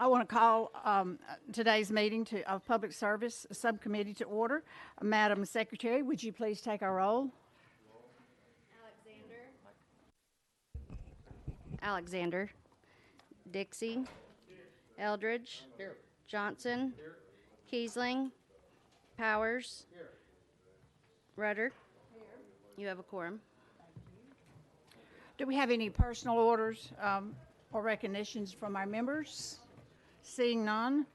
I want to call today's meeting of Public Service Subcommittee to order. Madam Secretary, would you please take our roll? Alexander, Dixie, Eldridge, Johnson, Kiesling, Powers, Rudder. You have a quorum. Do we have any personal orders or recognitions from our members? Seeing none,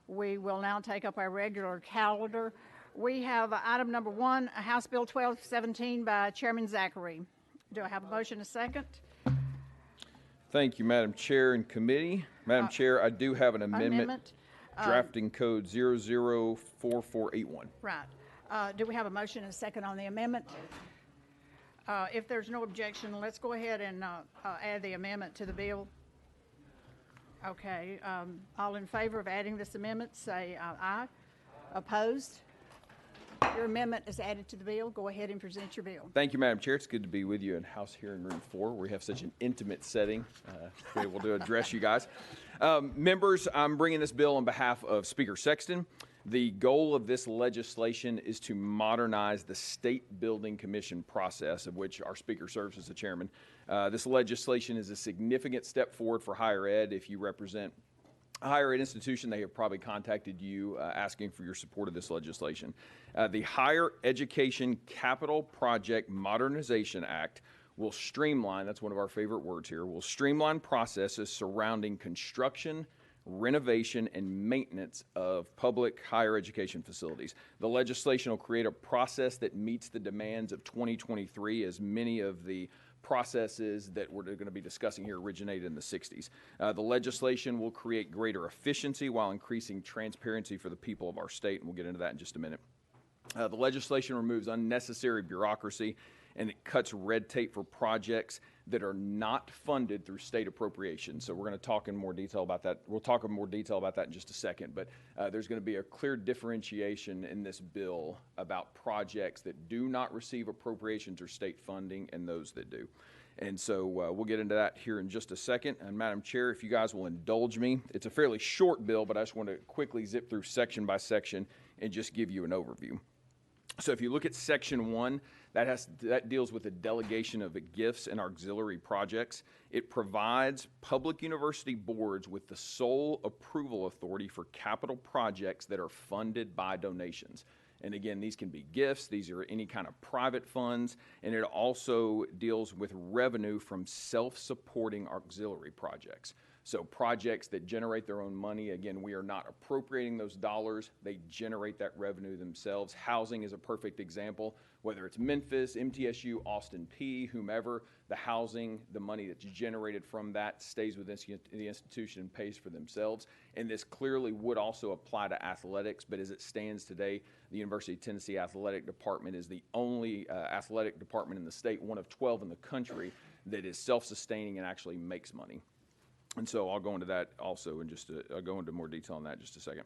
we will now take up our regular calendar. We have item number 1, House Bill 1217 by Chairman Zachary. Do I have a motion, a second? Thank you, Madam Chair and Committee. Madam Chair, I do have an amendment. Drafting code 004481. Right. Do we have a motion and a second on the amendment? If there's no objection, let's go ahead and add the amendment to the bill. Okay. All in favor of adding this amendment, say aye. Opposed? Your amendment is added to the bill. Go ahead and present your bill. Thank you, Madam Chair. It's good to be with you in House Hearing Room 4. We have such an intimate setting to be able to address you guys. Members, I'm bringing this bill on behalf of Speaker Sexton. The goal of this legislation is to modernize the State Building Commission process, of which our Speaker serves as the chairman. This legislation is a significant step forward for higher ed. If you represent a higher ed institution, they have probably contacted you asking for your support of this legislation. The Higher Education Capital Project Modernization Act will streamline, that's one of our favorite words here, will streamline processes surrounding construction, renovation, and maintenance of public higher education facilities. The legislation will create a process that meets the demands of 2023, as many of the processes that we're going to be discussing here originated in the 60s. The legislation will create greater efficiency while increasing transparency for the people of our state, and we'll get into that in just a minute. The legislation removes unnecessary bureaucracy, and it cuts red tape for projects that are not funded through state appropriations. So we're going to talk in more detail about that. We'll talk in more detail about that in just a second, but there's going to be a clear differentiation in this bill about projects that do not receive appropriations or state funding and those that do. And so we'll get into that here in just a second. And Madam Chair, if you guys will indulge me, it's a fairly short bill, but I just want to quickly zip through section by section and just give you an overview. So if you look at Section 1, that deals with the delegation of gifts and auxiliary projects. It provides public university boards with the sole approval authority for capital projects that are funded by donations. And again, these can be gifts, these are any kind of private funds, and it also deals with revenue from self-supporting auxiliary projects. So projects that generate their own money, again, we are not appropriating those dollars. They generate that revenue themselves. Housing is a perfect example. Whether it's Memphis, MTSU, Austin P, whomever, the housing, the money that's generated from that stays within the institution and pays for themselves. And this clearly would also apply to athletics, but as it stands today, the University of Tennessee Athletic Department is the only athletic department in the state, one of 12 in the country, that is self-sustaining and actually makes money. And so I'll go into that also I'll go into more detail on that in just a second.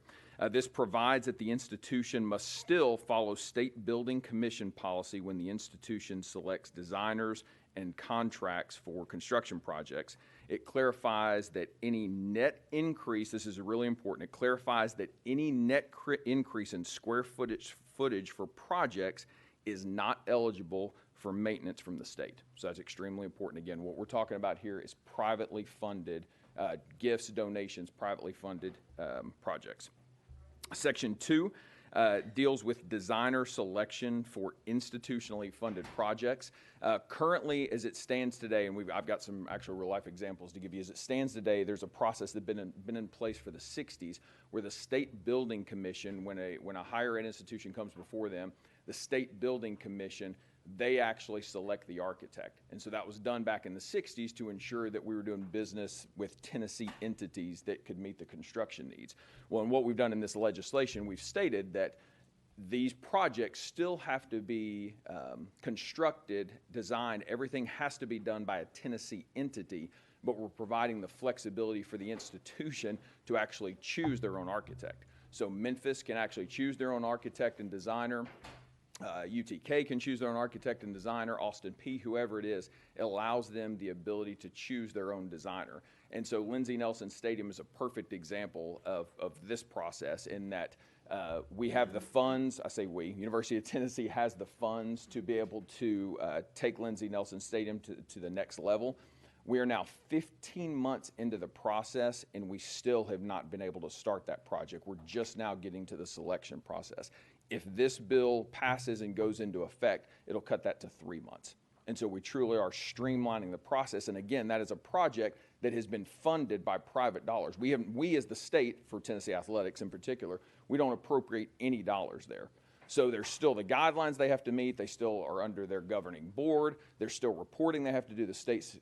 This provides that the institution must still follow State Building Commission policy when the institution selects designers and contracts for construction projects. It clarifies that any net increase, this is really important, it clarifies that any net increase in square footage for projects is not eligible for maintenance from the state. So that's extremely important. Again, what we're talking about here is privately funded gifts, donations, privately funded projects. Section 2 deals with designer selection for institutionally funded projects. Currently, as it stands today, and I've got some actual real-life examples to give you. As it stands today, there's a process that's been in place for the 60s where the State Building Commission, when a higher ed institution comes before them, the State Building Commission, they actually select the architect. And so that was done back in the 60s to ensure that we were doing business with Tennessee entities that could meet the construction needs. Well, and what we've done in this legislation, we've stated that these projects still have to be constructed, designed, everything has to be done by a Tennessee entity, but we're providing the flexibility for the institution to actually choose their own architect. So Memphis can actually choose their own architect and designer. UTK can choose their own architect and designer, Austin P, whoever it is, it allows them the ability to choose their own designer. And so Lindsey Nelson Stadium is a perfect example of this process in that we have the funds, I say we, University of Tennessee has the funds to be able to take Lindsey Nelson Stadium to the next level. We are now 15 months into the process, and we still have not been able to start that project. We're just now getting to the selection process. If this bill passes and goes into effect, it'll cut that to 3 months. And so we truly are streamlining the process. And again, that is a project that has been funded by private dollars. We as the state, for Tennessee Athletics in particular, we don't appropriate any dollars there. So there's still the guidelines they have to meet. They still are under their governing board. There's still reporting they have to do, the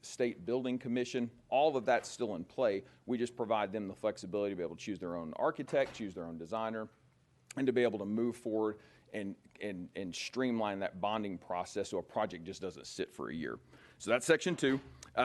state building commission. All of that's still in play. We just provide them the flexibility to be able to choose their own architect, choose their own designer, and to be able to move forward and streamline that bonding process so a project just doesn't sit for a year. So that's section 2.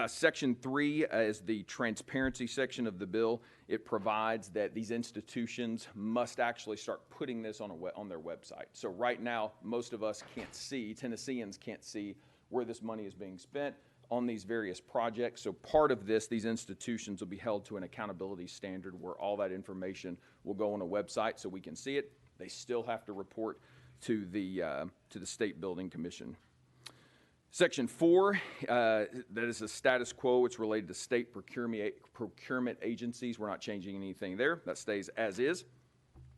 Section 3 is the transparency section of the bill. It provides that these institutions must actually start putting this on their website. So right now, most of us can't see, Tennesseans can't see where this money is being spent on these various projects. So part of this, these institutions will be held to an accountability standard where all that information will go on a website so we can see it. They still have to report to the State Building Commission. Section 4, that is the status quo. It's related to state procurement agencies. We're not changing anything there. That stays as is.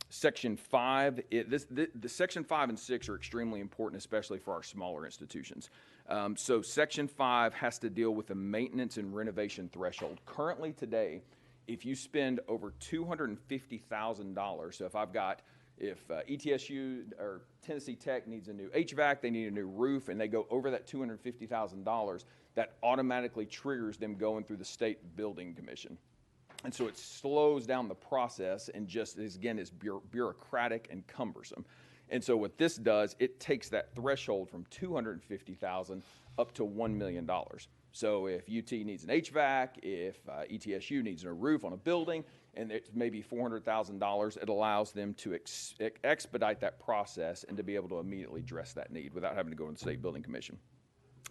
Section 5, the Section 5 and 6 are extremely important, especially for our smaller institutions. So Section 5 has to deal with the maintenance and renovation threshold. Currently today, if you spend over $250,000, so if ETSU or Tennessee Tech needs a new HVAC, they need a new roof, and they go over that $250,000, that automatically triggers them going through the State Building Commission. And so it slows down the process and just, again, is bureaucratic and cumbersome. And so what this does, it takes that threshold from $250,000 up to $1 million. So if UT needs an HVAC, if ETSU needs a roof on a building, and it's maybe $400,000, it allows them to expedite that process and to be able to immediately address that need without having to go to the State Building Commission.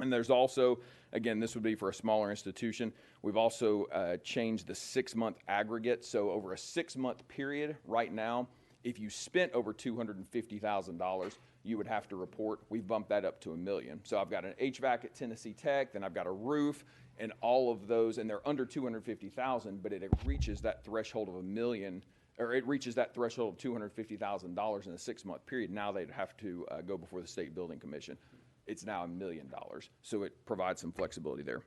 And there's also, again, this would be for a smaller institution, we've also changed the 6-month aggregate. So over a 6-month period right now, if you spent over $250,000, you would have to report. We've bumped that up to $1 million. So I've got an HVAC at Tennessee Tech, then I've got a roof, and all of those, and they're under $250,000, but it reaches that threshold of $1 million, or it reaches that threshold of $250,000 in a 6-month period. Now they'd have to go before the State Building Commission. It's now $1 million, so it provides some flexibility there.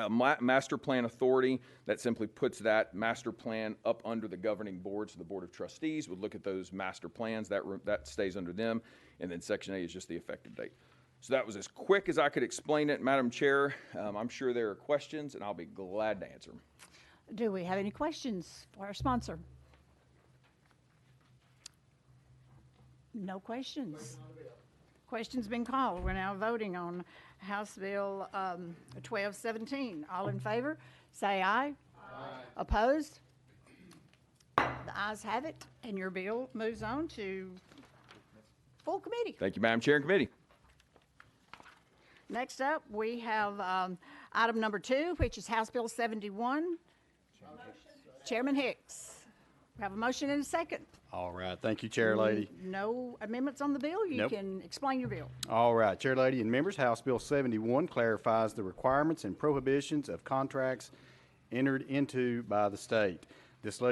Master Plan Authority, that simply puts that master plan up under the governing board, so the Board of Trustees would look at those master plans. That stays under them, and then Section 8 is just the effective date. So that was as quick as I could explain it, Madam Chair. I'm sure there are questions, and I'll be glad to answer them. Do we have any questions for our sponsor? No questions. Question's been called. We're now voting on House Bill 1217. All in favor, say aye. Aye. Opposed? The ayes have it, and your bill moves on to full committee. Thank you, Madam Chair and Committee. Next up, we have item number 2, which is House Bill 71. Chairman Hicks. We have a motion and a second. All right. Thank you, Chair Lady. No amendments on the bill. You Nope. can explain your bill. All right. Chair Lady and members, House Bill 71 clarifies the requirements and prohibitions of contracts entered into by the state. This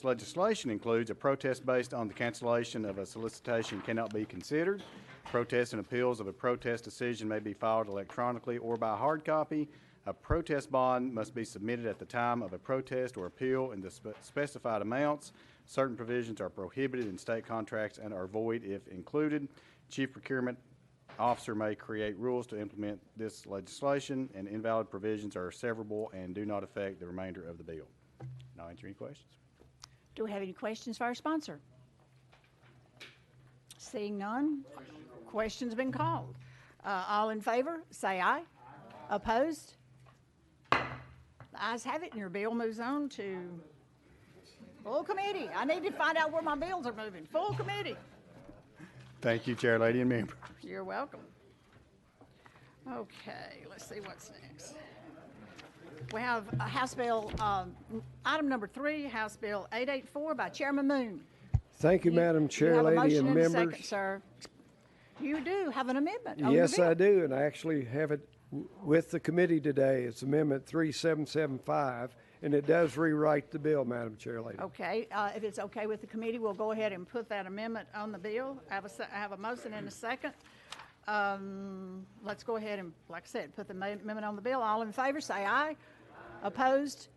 legislation includes a protest based on the cancellation of a solicitation cannot be considered. Protests and appeals of a protest decision may be filed electronically or by hard copy. A protest bond must be submitted at the time of a protest or appeal in the specified amounts. Certain provisions are prohibited in state contracts and are void if included. Chief Procurement Officer may create rules to implement this legislation, and invalid provisions are severable and do not affect the remainder of the bill. And I'll answer any questions. Do we have any questions for our sponsor? Seeing none, question's been called. All in favor, say aye. Aye. Opposed? The ayes have it, and your bill moves on to full committee. I need to find out where my bills are moving. Full committee. Thank you, Chair Lady and members. You're welcome. Okay, let's see what's next. We have House Bill, item number 3, House Bill 884 by Chairman Moon. Thank you, Madam You Chair, have a lady motion and and a members. second, sir. You do have an amendment on your Yes, bill. I do, and I actually have it with the committee today. It's Amendment 3775, and it does rewrite the bill, Madam Chair, lady. Okay, if it's okay with the committee, we'll go ahead and put that amendment on the bill. I have a motion and a second. Let's go ahead and, like I said, put the amendment on the bill. All in favor, say aye. Opposed?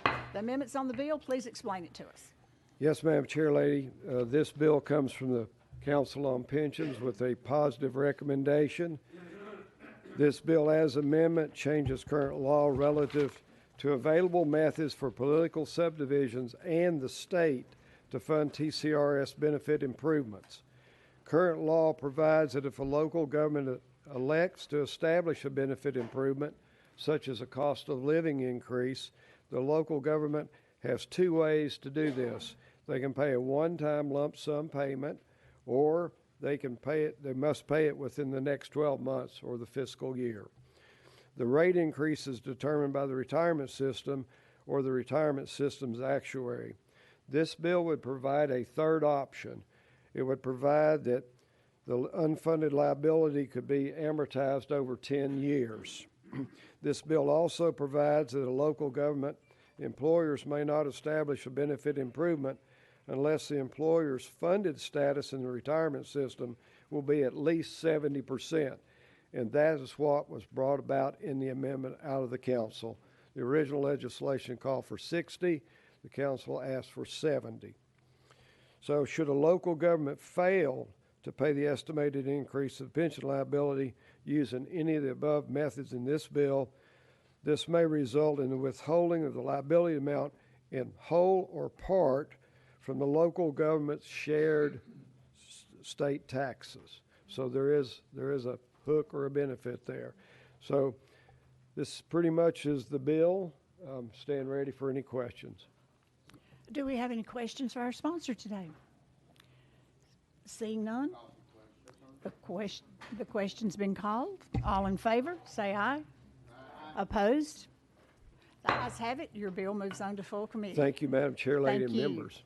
The amendment's on the bill. Please explain it to us. Yes, Madam Chair, lady. This bill comes from the Council on Pensions with a positive recommendation. This bill as amendment changes current law relative to available methods for political subdivisions and the state to fund TCRS benefit improvements. Current law provides that if a local government elects to establish a benefit improvement, such as a cost of living increase, the local government has 2 ways to do this. They can pay a one-time lump sum payment, or they must pay it within the next 12 months or the fiscal year. The rate increase is determined by the retirement system or the retirement system's actuary. This bill would provide a third option. It would provide that the unfunded liability could be amortized over 10 years. This bill also provides that a local government employers may not establish a benefit improvement unless the employer's funded status in the retirement system will be at least 70%. And that is what was brought about in the amendment out of the council. The original legislation called for 60. The council asked for 70. So should a local government fail to pay the estimated increase of pension liability using any of the above methods in this bill, this may result in the withholding of the liability amount in whole or part from the local government's shared state taxes. So there is a hook or a benefit there. So this pretty much is the bill. Stand ready for any questions. Do we have any questions for our sponsor today? Seeing none? The question's been called. All in favor, say aye. Opposed? The ayes have it. Your bill moves on to full committee. Thank you, Madam Chair, lady Thank and you. members.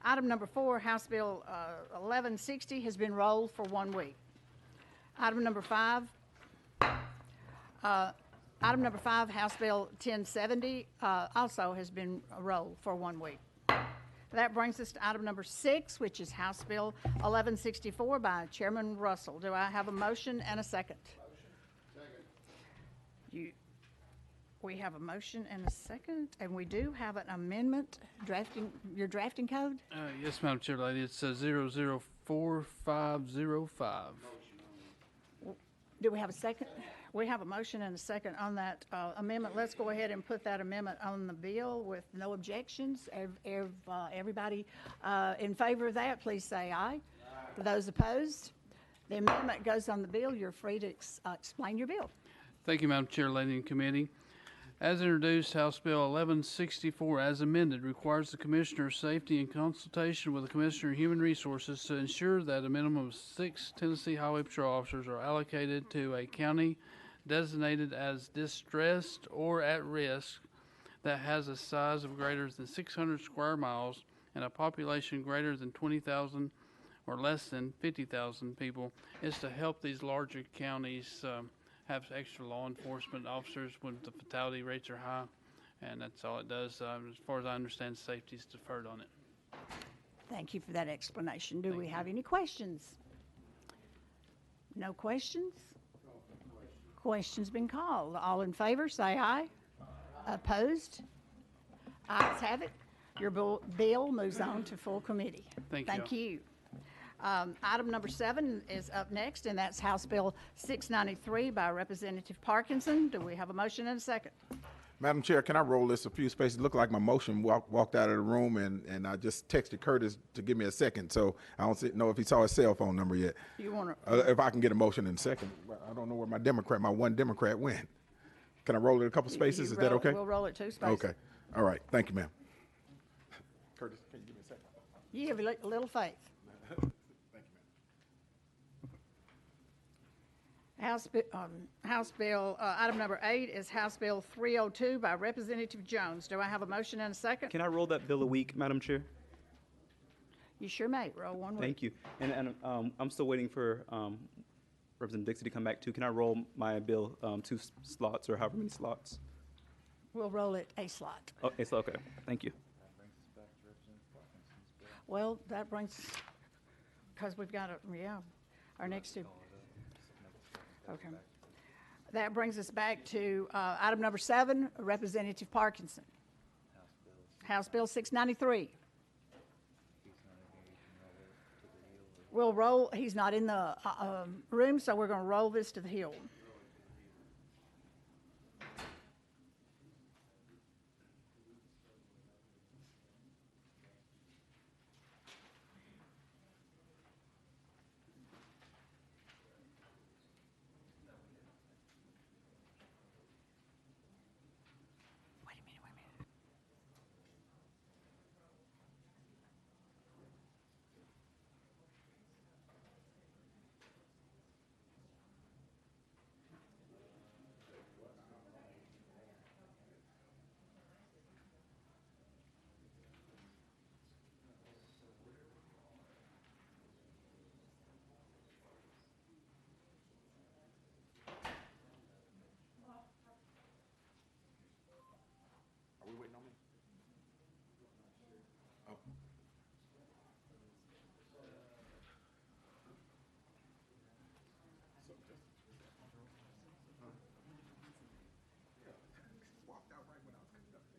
Item number 4, House Bill 1160 has been rolled for 1 week. Item number 5, House Bill 1070, also has been rolled for 1 week. That brings us to item number 6, which is House Bill 1164 by Chairman Russell. Do I have a motion and a second? We have a motion and a second, and we do have an amendment your drafting code? Yes, Madam Chair, lady. It's 004505. Do we have a second? We have a motion and a second on that amendment. Let's go ahead and put that amendment on the bill with no objections. Everybody in favor of that, please say aye. For those opposed, the amendment goes on the bill. You're free to explain your bill. Thank you, Madam Chair, lady and committee. As introduced, House Bill 1164, as amended, requires the Commissioner of Safety in consultation with the Commissioner of Human Resources to ensure that a minimum of 6 Tennessee Highway Patrol officers are allocated to a county designated as distressed or at risk that has a size of greater than 600 square miles and a population greater than 20,000 or less than 50,000 people, is to help these larger counties have extra law enforcement officers when the fatality rates are high, and that's all it does. As far as I understand, safety is deferred on it. Thank you for that explanation. Do we have any questions? No questions? Question's been called. All in favor, say aye. Opposed? Ayes have it. Your bill moves on to full committee. Thank you. Item number 7 is up next, and that's House Bill 693 by Representative Parkinson. Do we have a motion and a second? Madam Chair, can I roll this a few spaces? It looked like my motion walked out of the room, and I just texted Curtis to give me a second, so I don't know if he saw his cell phone number yet. You want to? If I can get a motion in a second. I don't know where my one Democrat went. Can I roll it a couple spaces? Is that okay? We'll roll it 2 spaces. Okay. All right. Thank you, ma'am. Curtis, can you give me a second? You have a little faith. House Bill, item number 8 is House Bill 302 by Representative Jones. Do I have a motion and a second? Can I roll that bill a week, Madam Chair? You sure may. Roll one week. Thank you. And I'm still waiting for Representative Dixie to come back too. Can I roll my bill 2 slots or however many slots? We'll roll it a slot. Oh, it's okay. Thank you. Well, that brings, because we've got our next two. Okay. That brings us back to item number 7, Representative Parkinson. House Bill 693. We'll roll, he's not in the room, so we're going to roll this to the Hill. Wait a minute. Are we waiting on me? Oh. Walked out right when I was conducting.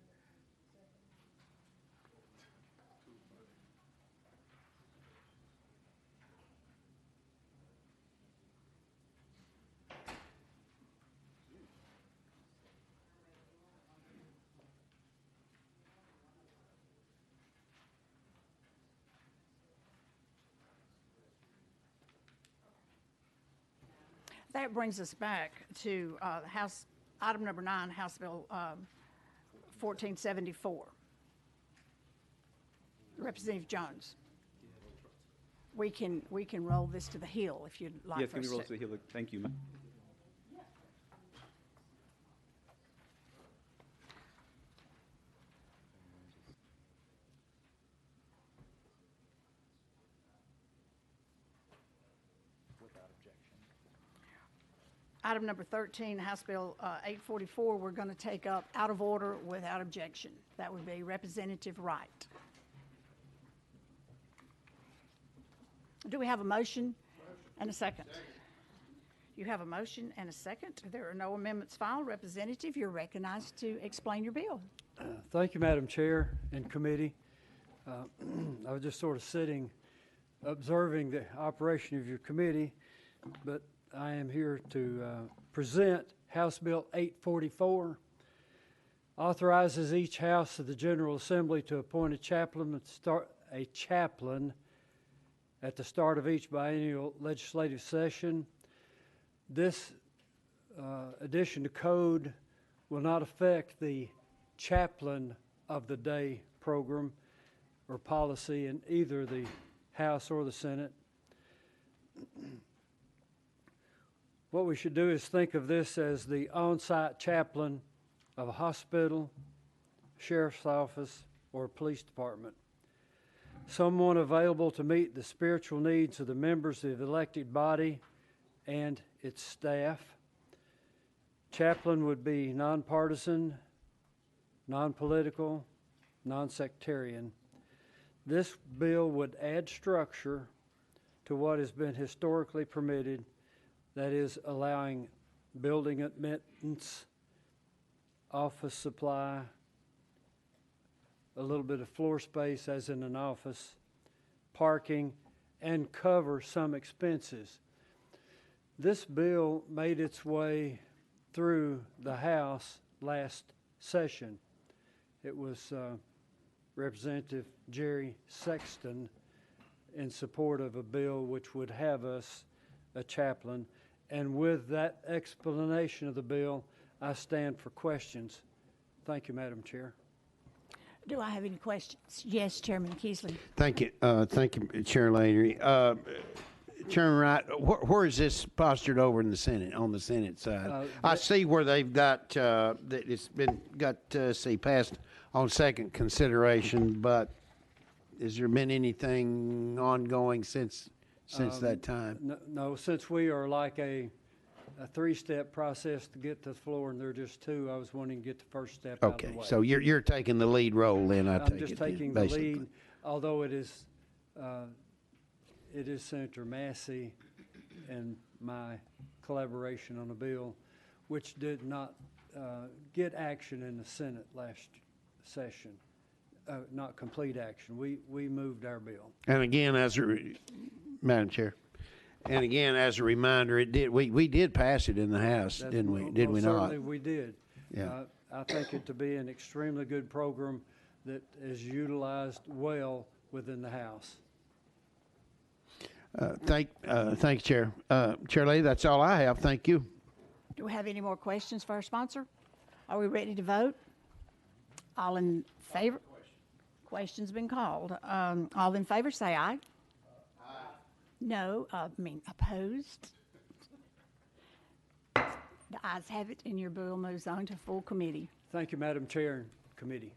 That brings us back to item number 9, House Bill 1474. Representative Jones. We can roll this to the Hill if you'd like. Yes, for can we us roll to. it to the Hill? Thank you, ma'am. Item number 13, House Bill 844, we're going to take up out of order without objection. That would be Representative Wright. Do we have a motion and a second? You have a motion and a second. There are no amendments filed. Representative, you're recognized to explain your bill. Thank you, Madam Chair and committee. I was just sort of sitting, observing the operation of your committee, but I am here to present House Bill 844. Authorizes each House of the General Assembly to appoint a chaplain at the start of each biennial legislative session. This addition to code will not affect the chaplain of the day program or policy in either the House or the Senate. What we should do is think of this as the on-site chaplain of a hospital, sheriff's office, or police department. Someone available to meet the spiritual needs of the members of the elected body and its staff. Chaplain would be nonpartisan, non-political, non-sectarian. This bill would add structure to what has been historically permitted, that is, allowing building admittance, office supply, a little bit of floor space as in an office, parking, and cover some expenses. This bill made its way through the House last session. It was Representative Jerry Sexton in support of a bill which would have us a chaplain. And with that explanation of the bill, I stand for questions. Thank you, Madam Chair. Do I have any questions? Yes, Chairman Keesley. Thank you. Thank you, Chair Landry. turn right. Where is this postured over in the Senate, on the Senate side? I see where they've got, that it's been, passed on second consideration, but has there been anything ongoing since that time? No, since we are like a three-step process to get to the floor, and they're just two, I was wanting to get the first step out of the Okay, way. so you're taking the lead role then, I take it. I'm just then, taking the basically. lead, although it is Senator Massey and my collaboration on a bill, which did not get action in the Senate last session, not complete action. We moved our bill. And again, Madam Chair, and again, as a reminder, we did pass it in the House, didn't we? Did we not? Certainly we did. Yeah. I think it to be an extremely good program that is utilized well within the House. Thanks, Chair. Chair Lady, that's all I have. Thank you. Do we have any more questions for our sponsor? Are we ready to vote? All in favor? Question's been called. All in favor, say aye. Aye. No, opposed? The ayes have it, and your bill moves on to full committee. Thank you, Madam Chair and Committee.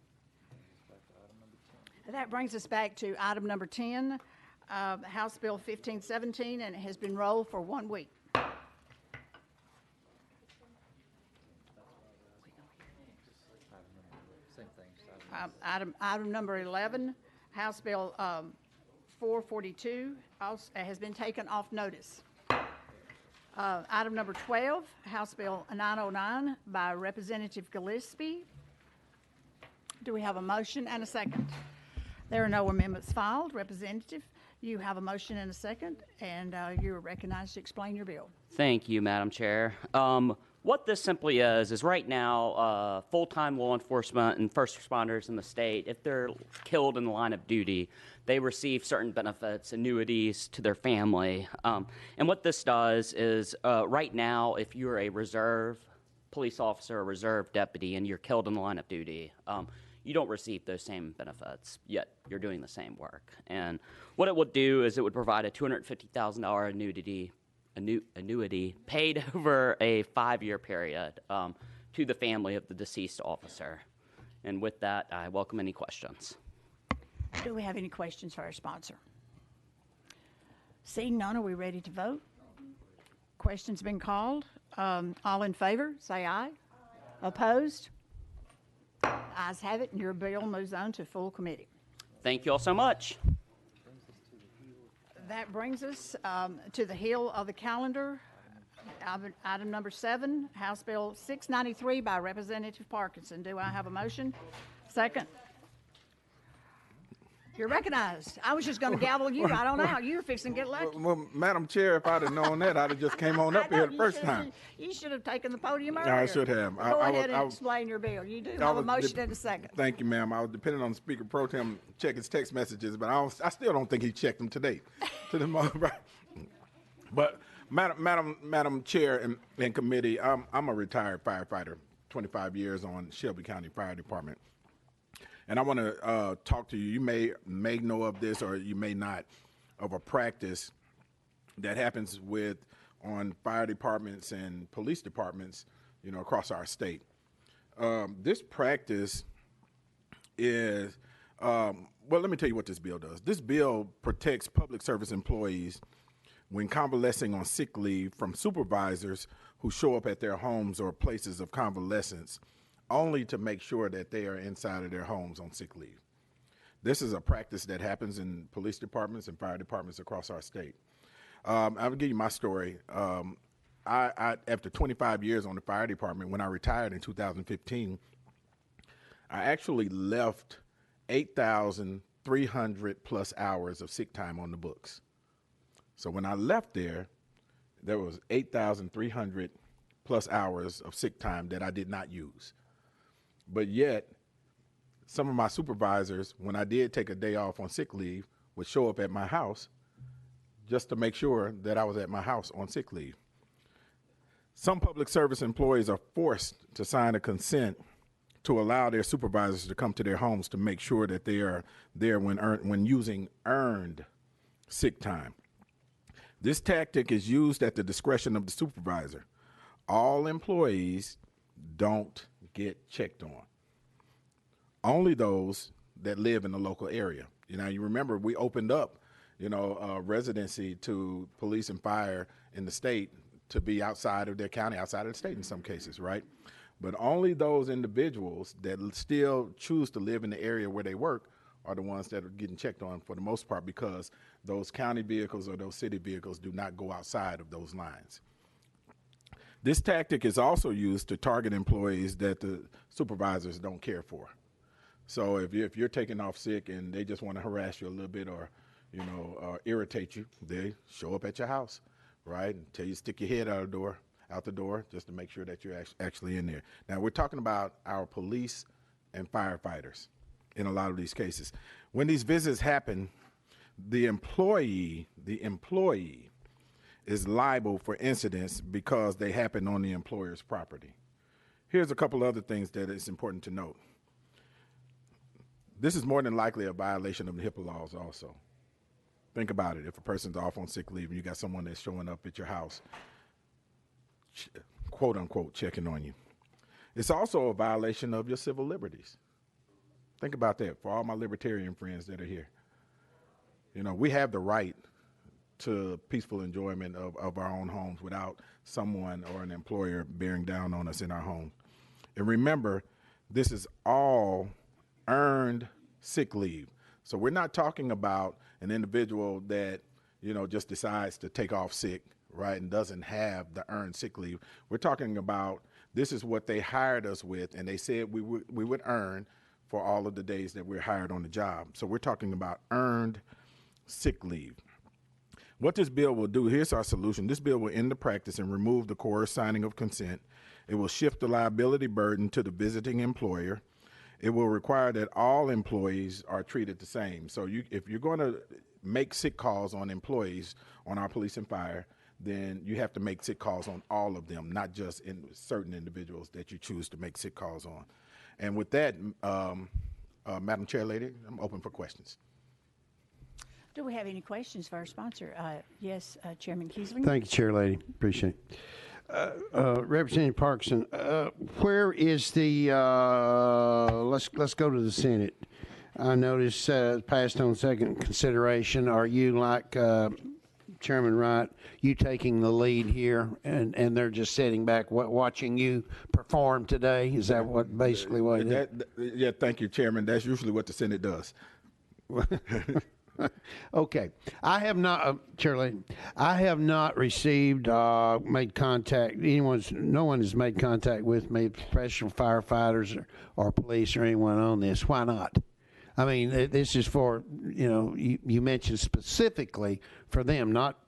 That brings us back to item number 10, House Bill 1517, and it has been rolled for 1 week. Item number 11, House Bill 442, also has been taken off notice. Item number 12, House Bill 909 by Representative Gillespie. Do we have a motion and a second? There are no amendments filed. Representative, you have a motion and a second, and you are recognized to explain your bill. Thank you, Madam Chair. What this simply is right now, full-time law enforcement and first responders in the state, if they're killed in the line of duty, they receive certain benefits, annuities to their family. And what this does is right now, if you're a reserve police officer or reserve deputy and you're killed in the line of duty, you don't receive those same benefits, yet you're doing the same work. And what it would do is it would provide a $250,000 annuity paid over a 5-year period to the family of the deceased officer. And with that, I welcome any questions. Do we have any questions for our sponsor? Seeing none, are we ready to vote? Question's been called. All in favor, say aye. Opposed? Ayes have it, and your bill moves on to full committee. Thank you all so much. That brings us to the heel of the calendar. Item number 7, House Bill 693 by Representative Parkinson. Do I have a motion? Second. You're recognized. I was just going to gavel you. I don't know how you were fixing to get lucky. Well, Madam Chair, if I'd have known that, I'd have just came on up here the first time. You should have taken the podium earlier. I should have. Go ahead and explain your bill. You do have a motion in a second. Thank you, ma'am. I was depending on Speaker Pro Tem check his text messages, but I still don't think he checked them today. But Madam Chair and committee, I'm a retired firefighter, 25 years on Shelby County Fire Department. And I want to talk to you. You may know of this, or you may not, of a practice that happens on fire departments and police departments, across our state. This practice is, well, let me tell you what this bill does. This bill protects public service employees when convalescing on sick leave from supervisors who show up at their homes or places of convalescence only to make sure that they are inside of their homes on sick leave. This is a practice that happens in police departments and fire departments across our state. I'll give you my story. I after 25 years on the fire department, when I retired in 2015, I actually left 8,300 plus hours of sick time on the books. So when I left there was 8,300 plus hours of sick time that I did not use. But yet, some of my supervisors, when I did take a day off on sick leave, would show up at my house just to make sure that I was at my house on sick leave. Some public service employees are forced to sign a consent to allow their supervisors to come to their homes to make sure that they are there when using earned sick time. This tactic is used at the discretion of the supervisor. All employees don't get checked on. Only those that live in the local area. You know, you remember we opened up, residency to police and fire in the state to be outside of their county, outside of the state in some cases, right? But only those individuals that still choose to live in the area where they work are the ones that are getting checked on for the most part, because those county vehicles or those city vehicles do not go outside of those lines. This tactic is also used to target employees that the supervisors don't care for. So if you're taking off sick and they just want to harass you a little bit or irritate you, they show up at your house, right? Until you stick your head out the door, just to make sure that you're actually in there. Now, we're talking about our police and firefighters in a lot of these cases. When these visits happen, the employee is liable for incidents because they happen on the employer's property. Here's a couple other things that is important to note. This is more than likely a violation of the HIPAA laws also. Think about it. If a person's off on sick leave and you got someone that's showing up at your house, quote unquote, checking on you. It's also a violation of your civil liberties. Think about that for all my libertarian friends that are here. We have the right to peaceful enjoyment of our own homes without someone or an employer bearing down on us in our home. And remember, this is all earned sick leave. So we're not talking about an individual that, just decides to take off sick, right, and doesn't have the earned sick leave. We're talking about this is what they hired us with, and they said we would earn for all of the days that we're hired on the job. So we're talking about earned sick leave. What this bill will do, here's our solution. This bill will end the practice and remove the coerced signing of consent. It will shift the liability burden to the visiting employer. It will require that all employees are treated the same. So if you're going to make sick calls on employees on our police and fire, then you have to make sick calls on all of them, not just in certain individuals that you choose to make sick calls on. And with that, Madam Chair Lady, I'm open for questions. Do we have any questions for our sponsor? Yes, Chairman Kiesling. Thank you, Chair Lady. Appreciate it. Representative Parkinson, where is the, let's go to the Senate. I noticed passed on second consideration. Are you like Chairman Wright, you taking the lead here, and they're just sitting back watching you perform today? Is that what basically what it is? Yeah, thank you, Chairman. That's usually what the Senate does. Okay. I have not, Chair Lady, I have not received, made contact, no one has made contact with me, professional firefighters or police or anyone on this. Why not? I mean, this is for, you mentioned specifically for them, not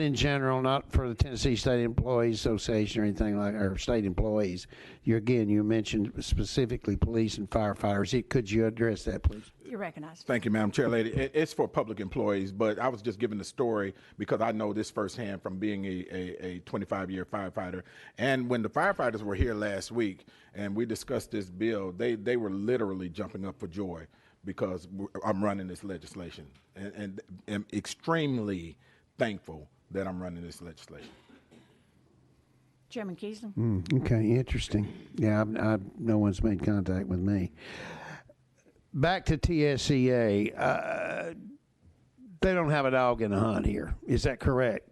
in general, not for the Tennessee State Employees Association or anything like, or state employees. You mentioned specifically police and firefighters. Could you address that, please? You're recognized. Thank you, Madam Chair Lady. It's for public employees, but I was just giving the story because I know this firsthand from being a 25-year firefighter. And when the firefighters were here last week and we discussed this bill, they were literally jumping up for joy because I'm running this legislation, and am extremely thankful that I'm running this legislation. Chairman Kiesling. Okay, interesting. Yeah, no one's made contact with me. Back to TSEA, they don't have a dog in the hunt here. Is that correct,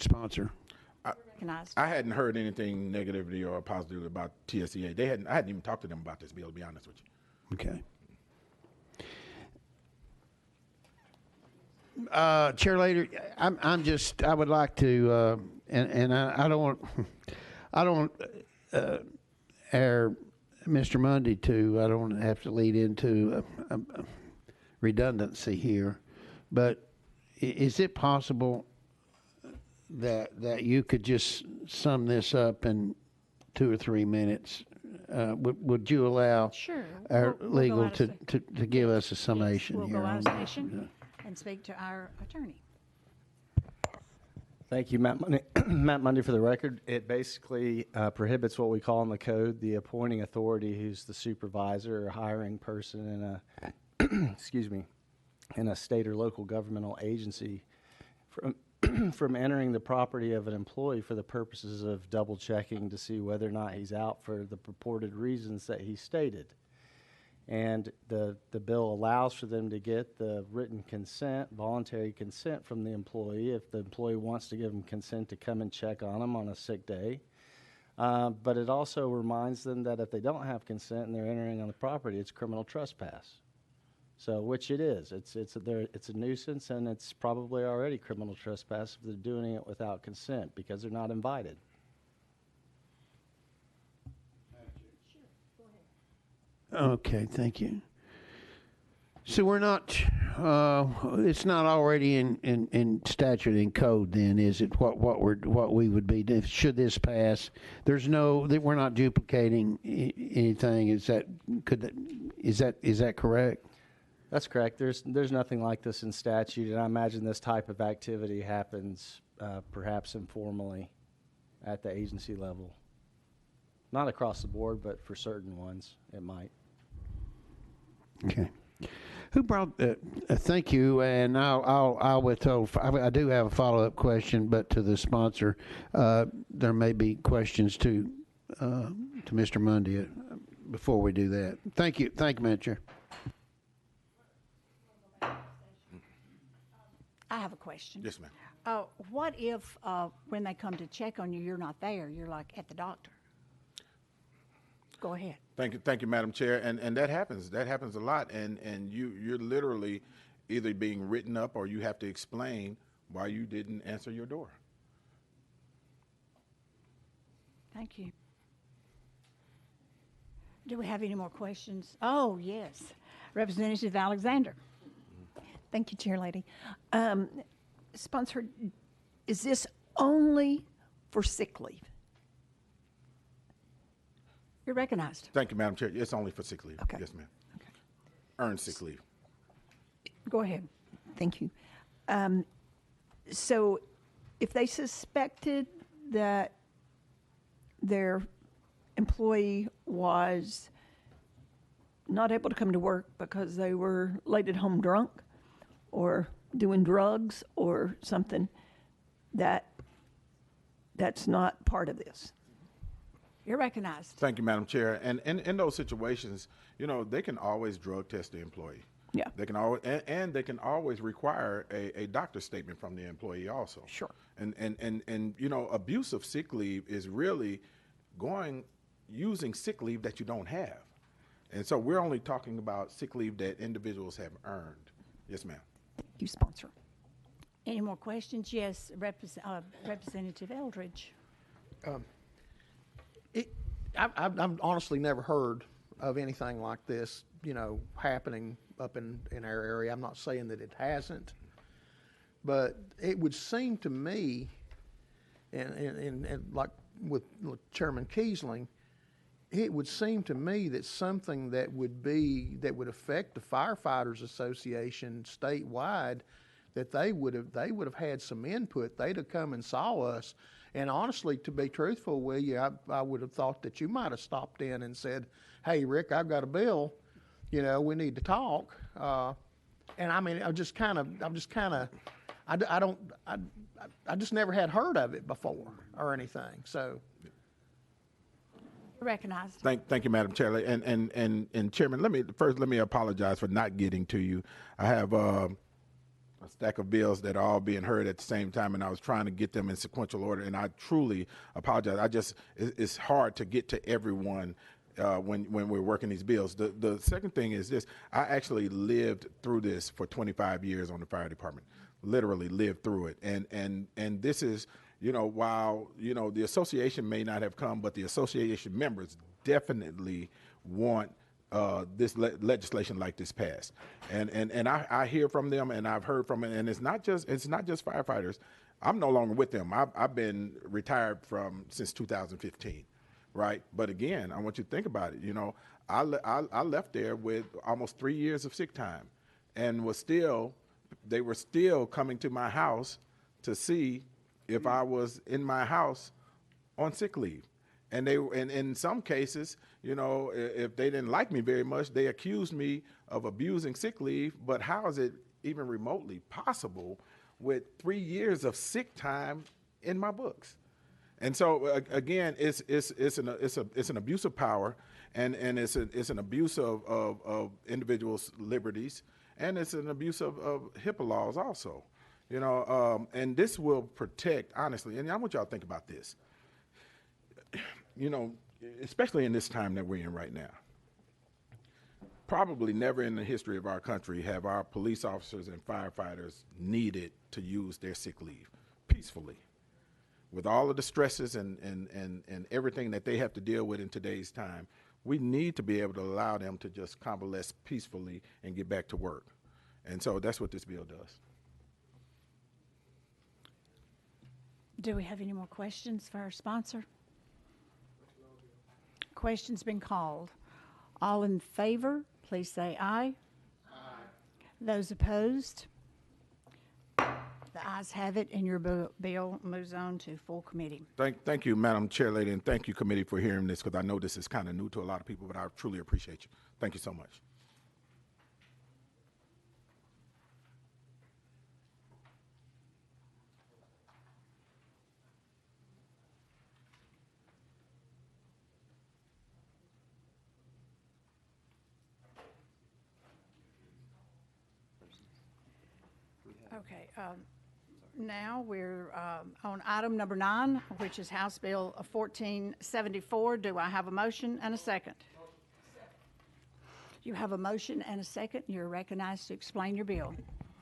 sponsor? Recognized. I hadn't heard anything negatively or positively about TSEA. I hadn't even talked to them about this bill, to be honest with you. Okay. Chair Lady, I would like to, and I don't want Mr. Mundy I don't want to have to lead into redundancy here, but is it possible that you could just sum this up in 2 or 3 minutes? Would you allow Sure. our We'll legal go out of to give us a summation We'll here? go out of on- session and speak to our attorney. Thank you, Matt Mundy. Matt Mundy, for the record. It basically prohibits what we call in the code the appointing authority, who's the supervisor or hiring person in a excuse me, in a state or local governmental agency, from entering the property of an employee for the purposes of double checking to see whether or not he's out for the purported reasons that he stated. And the bill allows for them to get the written consent, voluntary consent from the employee if the employee wants to give them consent to come and check on them on a sick day. But it also reminds them that if they don't have consent and they're entering on the property, it's criminal trespass. So, which it is. It's a nuisance, and it's probably already criminal trespass if they're doing it without consent because they're not invited. Okay, thank you. So we're not, it's not already in statute and code then, is it, what we would be, should this pass? There's no, that we're not duplicating anything, is that correct? That's correct. There's nothing like this in statute, and I imagine this type of activity happens perhaps informally at the agency level. Not across the board, but for certain ones, it might. Okay. Who brought? Thank you, and I'll withhold. I do have a follow-up question, but to the sponsor, there may be questions to Mr. Mundy before we do that. Thank you, Madam Chair. I have a question. Yes, ma'am. What if when they come to check on you, you're not there? You're like at the doctor. Go ahead. Thank you, Madam Chair. And that happens. That happens a lot. And you're literally either being written up or you have to explain why you didn't answer your door. Thank you. Do we have any more questions? Oh, yes. Representative Alexander. Thank you, Chair Lady. Sponsor, is this only for sick leave? You're recognized. Thank you, Madam Chair. It's only for sick leave. Okay. Yes, ma'am. Okay. Earned sick leave. Go ahead. Thank you. So if they suspected that their employee was not able to come to work because they were late at home drunk or doing drugs or something, that's not part of this. You're recognized. Thank you, Madam Chair. And in those situations, they can always drug test the employee. Yeah. They can always, and they can always require a doctor's statement from the employee also. Sure. And abuse of sick leave is really using sick leave that you don't have. And so we're only talking about sick leave that individuals have earned. Yes, ma'am. Thank you, Sponsor. Any more questions? Yes, Representative Eldridge. I've honestly never heard of anything like this, happening up in our area. I'm not saying that it hasn't, but it would seem to me, and like with Chairman Kiesling, it would seem to me that something that would affect the Firefighters Association statewide, that they would have had some input. They'd have come and saw us. And honestly, to be truthful with you, I would have thought that you might have stopped in and said, "Hey, Rick, I've got a bill. We need to talk." And I mean, I just never had heard of it before or anything. So. Recognized. Thank you, Madam Chair. And Chairman, let me apologize for not getting to you. I have a stack of bills that are all being heard at the same time, and I was trying to get them in sequential order, and I truly apologize. It's hard to get to everyone when we're working these bills. The second thing is this: I actually lived through this for 25 years on the fire department. Literally lived through it, and this is. While, the association may not have come, but the association members definitely want this legislation like this passed. And I hear from them, and I've heard from it, and it's not just firefighters. I'm no longer with them. I've been retired since 2015, right? But again, I want you to think about it. I left there with almost 3 years of sick time, and they were still coming to my house to see if I was in my house on sick leave. And in some cases, if they didn't like me very much, they accused me of abusing sick leave. But how is it even remotely possible with 3 years of sick time in my books. And so again, it's an abuse of power, and it's an abuse of individuals' liberties, and it's an abuse of HIPAA laws also. You know, and this will protect, honestly, and I want y'all to think about this. You know, especially in this time that we're in right now. Probably never in the history of our country have our police officers and firefighters needed to use their sick leave peacefully. With all of the stresses and everything that they have to deal with in today's time, we need to be able to allow them to just convalesce peacefully and get back to work. And so that's what this bill does. Do we have any more questions for our sponsor? Question's been called. All in favor, please say aye. Aye. Those opposed? The ayes have it, and your bill moves on to full committee. Thank you, Madam Chair Lady, and thank you, committee, for hearing this, because I know this is kind of new to a lot of people, but I truly appreciate you. Thank you so much. Okay, now we're on item number 9, which is House Bill 1474. Do I have a motion and a second? You have a motion and a second. You're recognized to explain your bill.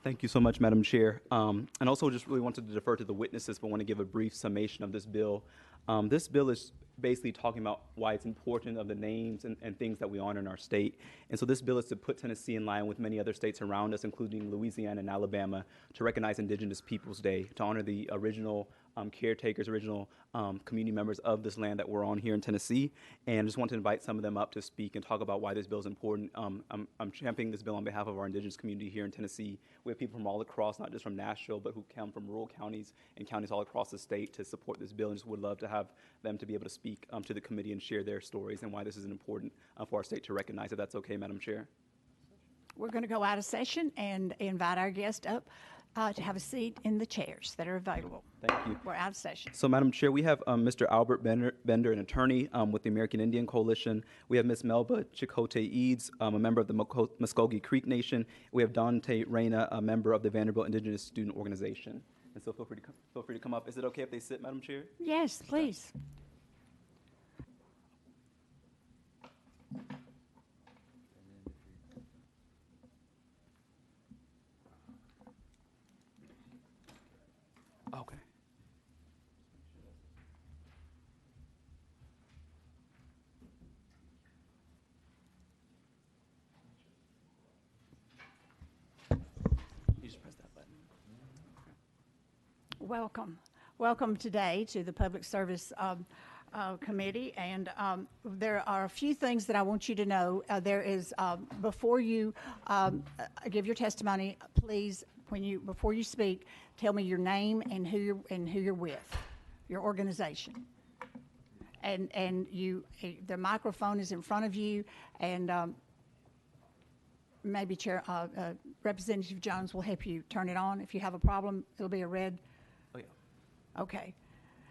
Thank you so much, Madam Chair. And also just really wanted to defer to the witnesses, but want to give a brief summation of this bill. This bill is basically talking about why it's important of the names and things that we honor in our state. And so this bill is to put Tennessee in line with many other states around us, including Louisiana and Alabama, to recognize Indigenous Peoples Day, to honor the original caretakers, original community members of this land that we're on here in Tennessee. And I just want to invite some of them up to speak and talk about why this bill is important. I'm championing this bill on behalf of our Indigenous community here in Tennessee. We have people from all across, not just from Nashville, but who come from rural counties and counties all across the state to support this bill, and just would love to have them to be able to speak to the committee and share their stories and why this is important for our state to recognize, if that's okay, Madam Chair. We're going to go out of session and invite our guest up to have a seat in the chairs that are available. Thank you. We're out of session. So, Madam Chair, we have Mr. Albert Bender, an attorney with the American Indian Coalition. We have Ms. Melba Chicote Eads, a member of the Muskogee Creek Nation. We have Dante Reyna, a member of the Vanderbilt Indigenous Student Organization. And so feel free to come up. Is it okay if they sit, Madam Chair? Yes, please. Okay. You just press that button. Welcome. Welcome today to the Public Service Committee, and there are a few things that I want you to know. There is, before you give your testimony, please, before you speak, tell me your name and who you're with, your organization. And the microphone is in front of you, and maybe Representative Jones will help you turn it on. If you have a problem, it'll be a red. Oh, yeah. Okay.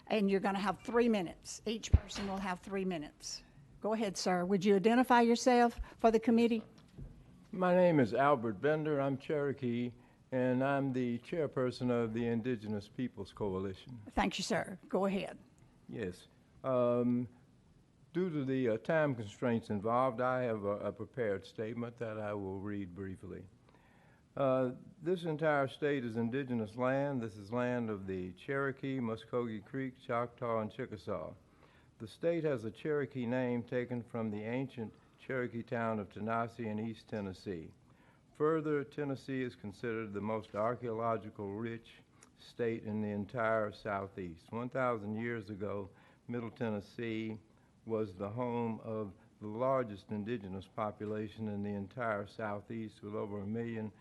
And you're going to have 3 minutes. Each person will have 3 minutes. Go ahead, sir. Would you identify yourself for the committee? My name is Albert Bender. I'm Cherokee, and I'm the chairperson of the Indigenous Peoples Coalition. Thank you, sir. Go ahead. Yes. Due to the time constraints involved, I have a prepared statement that I will read briefly. This entire state is indigenous land. This is land of the Cherokee, Muskogee Creek, Choctaw, and Chickasaw. The state has a Cherokee name taken from the ancient Cherokee town of Tanasi in East Tennessee. Further, Tennessee is considered the most archaeological rich state in the entire Southeast. 1,000 years ago, Middle Tennessee was the home of the largest indigenous population in the entire Southeast, with over 1 million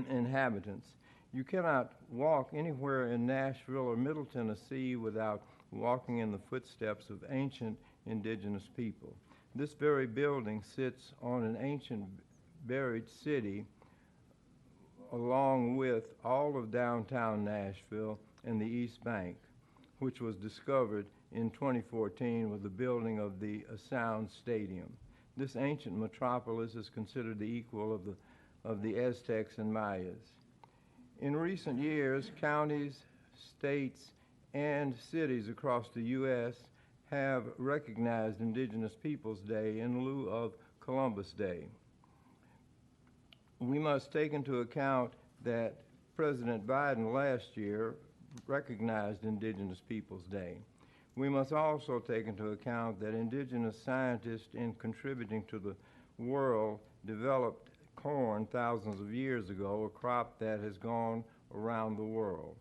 inhabitants. You cannot walk anywhere in Nashville or Middle Tennessee without walking in the footsteps of ancient indigenous people. This very building sits on an ancient buried city along with all of downtown Nashville and the East Bank, which was discovered in 2014 with the building of the Sound Stadium. This ancient metropolis is considered the equal of the Aztecs and Mayas. In recent years, counties, states, and cities across the U.S. have recognized Indigenous Peoples Day in lieu of Columbus Day. We must take into account that President Biden last year recognized Indigenous Peoples Day. We must also take into account that indigenous scientists, in contributing to the world, developed corn thousands of years ago, a crop that has gone around the world.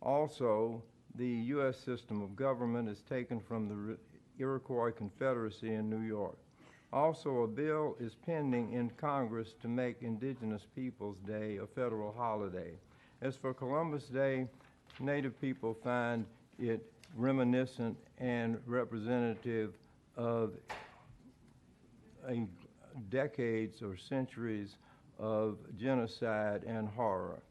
Also, the U.S. system of government is taken from the Iroquois Confederacy in New York. Also, a bill is pending in Congress to make Indigenous Peoples Day a federal holiday. As for Columbus Day, Native people find it reminiscent and representative of decades or centuries of genocide and horror.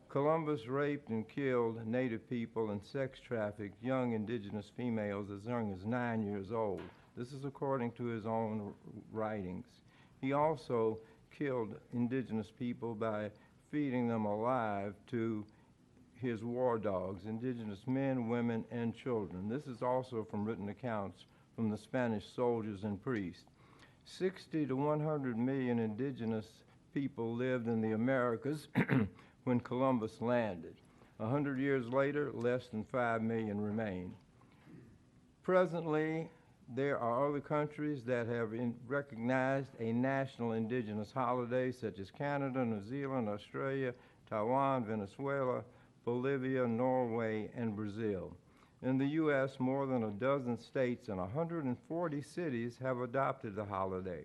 Columbus raped and killed Native people and sex trafficked young indigenous females as young as 9 years old. This is according to his own writings. He also killed indigenous people by feeding them alive to his war dogs, indigenous men, women, and children. This is also from written accounts from the Spanish soldiers and priests. 60 to 100 million indigenous people lived in the Americas when Columbus landed. 100 years later, less than 5 million remain. Presently, there are other countries that have recognized a national indigenous holiday, such as Canada, New Zealand, Australia, Taiwan, Venezuela, Bolivia, Norway, and Brazil. In the U.S., more than a dozen states and 140 cities have adopted the holiday.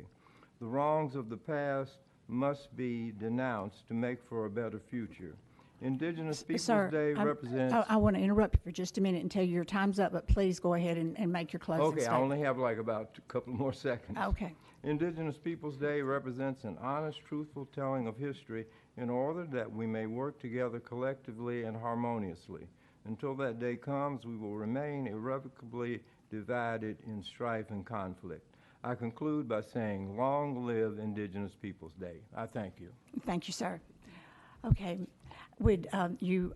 The wrongs of the past must be denounced to make for a better future. Indigenous Peoples Day represents... I want to interrupt you for just a minute and tell you your time's up, but please go ahead and make your closing Okay, statement. I only have like about a couple more seconds. Okay. Indigenous Peoples Day represents an honest, truthful telling of history in order that we may work together collectively and harmoniously. Until that day comes, we will remain irrevocably divided in strife and conflict. I conclude by saying, long live Indigenous Peoples Day. I thank you. Thank you, sir. Okay. Would you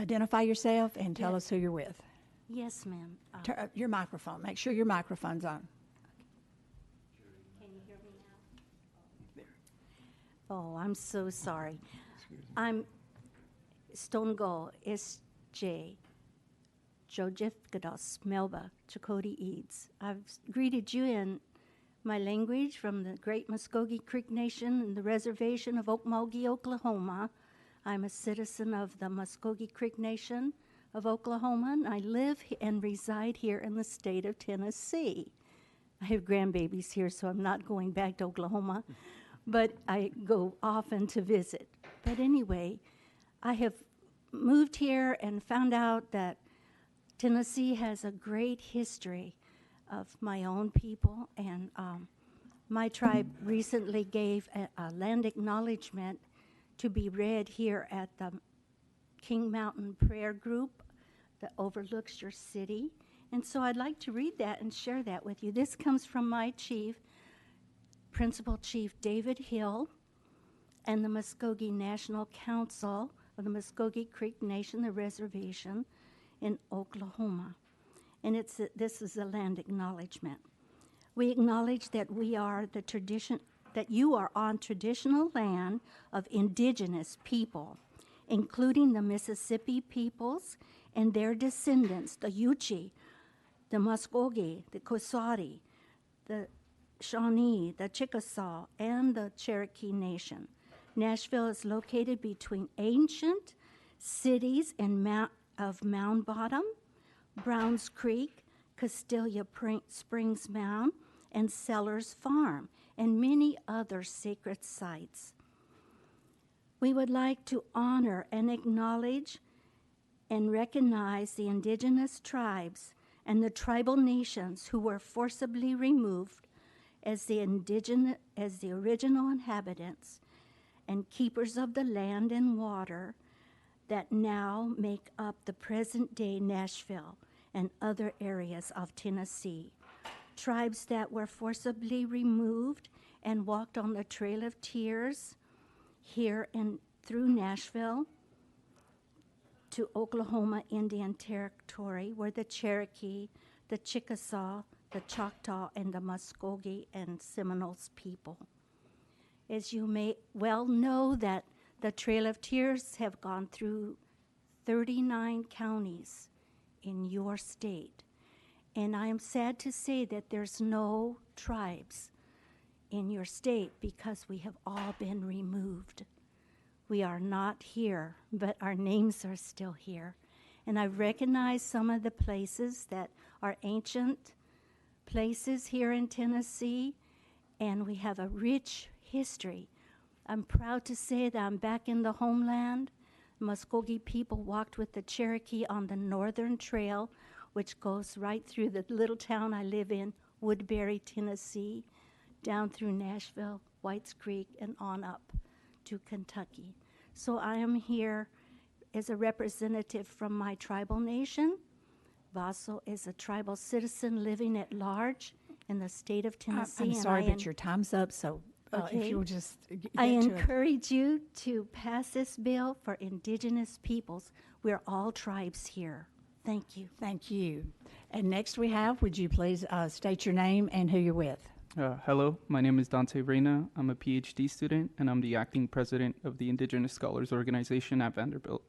identify yourself and tell us who you're with? Yes, ma'am. Your microphone. Make sure your microphone's on. Can you hear me now? Oh, I'm so sorry. I'm Stonegall S.J. Jojifkados Melba Chakotay Eads. I've greeted you in my language from the Great Muskogee Creek Nation and the reservation of Okmulgee, Oklahoma. I'm a citizen of the Muskogee Creek Nation of Oklahoma, and I live and reside here in the state of Tennessee. I have grandbabies here, so I'm not going back to Oklahoma, but I go often to visit. But anyway, I have moved here and found out that Tennessee has a great history of my own people, and my tribe recently gave a land acknowledgement to be read here at the King Mountain Prayer Group that overlooks your city. And so I'd like to read that and share that with you. This comes from my chief, Principal Chief David Hill, and the Muskogee National Council of the Muskogee Creek Nation, the reservation in Oklahoma. And this is a land acknowledgement. We acknowledge that we are the tradition, that you are on traditional land of indigenous people, including the Mississippi peoples and their descendants, the Yuchi, the Muskogee, the Coushatta, the Shawnee, the Chickasaw, and the Cherokee Nation. Nashville is located between ancient cities of Mound Bottom, Browns Creek, Castelia Springs Mound, and Sellers Farm, and many other sacred sites. We would like to honor and acknowledge and recognize the indigenous tribes and the tribal nations who were forcibly removed as the original inhabitants and keepers of the land and water that now make up the present-day Nashville and other areas of Tennessee. Tribes that were forcibly removed and walked on the Trail of Tears here and through Nashville to Oklahoma Indian Territory were the Cherokee, the Chickasaw, the Choctaw, and the Muskogee and Seminoles people. As you may well know, that the Trail of Tears have gone through 39 counties in your state. And I am sad to say that there's no tribes in your state because we have all been removed. We are not here, but our names are still here. And I recognize some of the places that are ancient places here in Tennessee, and we have a rich history. I'm proud to say that I'm back in the homeland. Muskogee people walked with the Cherokee on the Northern Trail, which goes right through the little town I live in, Woodbury, Tennessee, down through Nashville, Whites Creek, and on up to Kentucky. So I am here as a representative from my tribal nation. Vaso is a tribal citizen living at large in the state of Tennessee. I'm and sorry, I but your time's up, so if Okay. you'll just get I to it. encourage you to pass this bill for indigenous peoples. We're all tribes here. Thank you. Thank you. And next we have, would you please state your name and who you're with? Hello, my name is Dante Reyna. I'm a PhD student, and I'm the acting president of the Indigenous Scholars Organization at Vanderbilt.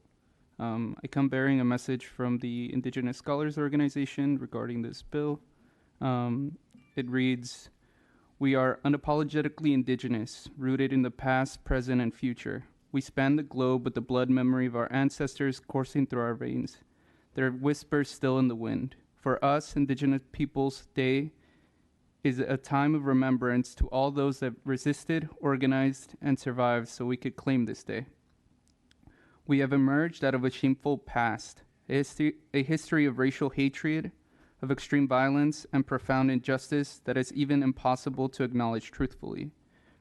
I come bearing a message from the Indigenous Scholars Organization regarding this bill. It reads, "We are unapologetically indigenous, rooted in the past, present, and future. We span the globe with the blood memory of our ancestors coursing through our veins. Their whispers still in the wind. For us, Indigenous Peoples Day is a time of remembrance to all those that resisted, organized, and survived so we could claim this day. We have emerged out of a shameful past, a history of racial hatred, of extreme violence, and profound injustice that is even impossible to acknowledge truthfully.